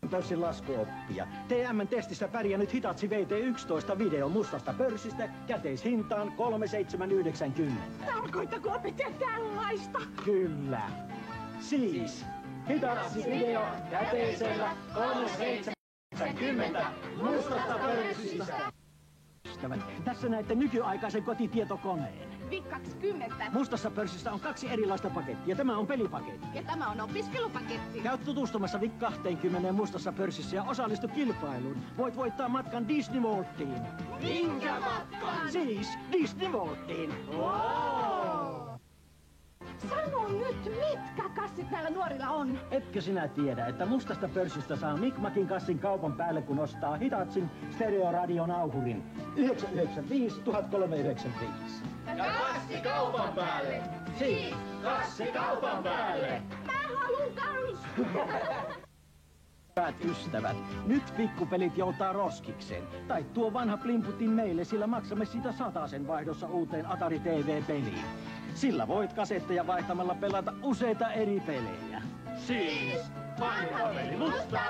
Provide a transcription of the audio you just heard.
pörssin laskuoppia. TM-testissä pärjännyt Hitachi VT11 video mustasta pörssistä käteishintaan 3790. Tarkoittako opettaja tällaista? Kyllä. Siis Hitachi video käteisellä 3790 mustasta pörssistä. Tässä näette nykyaikaisen kotitietokoneen. VIC 20. Mustassa pörssissä on 2 erilaista pakettia. Tämä on pelipaketti. Ja tämä on opiskelupaketti. Käy tutustumassa VIC 20 mustassa pörssissä ja osallistu kilpailuun. Voit voittaa matkan Disney Worldiin. Minkä matkan? Siis Disney Worldiin. Wow! Sano nyt, mitkä kassit näillä nuorilla on? Etkö sinä tiedä, että mustasta pörssistä saa Mikmakin kassin kaupan päälle, kun ostaa Hitachin stereoradion-auhurin 995 1395. Ja kassi kaupan päälle! Siis kassi kaupan päälle! Mä haluun kans! Hyvät ystävät, nyt pikkupelit joutaa roskikseen. Tai tuo vanha plimputin meille, sillä maksamme sitä 100 vaihdossa uuteen Atari TV-peliin. Sillä voit kasetteja vaihtamalla pelata useita eri pelejä. Siis vanha peli mustaa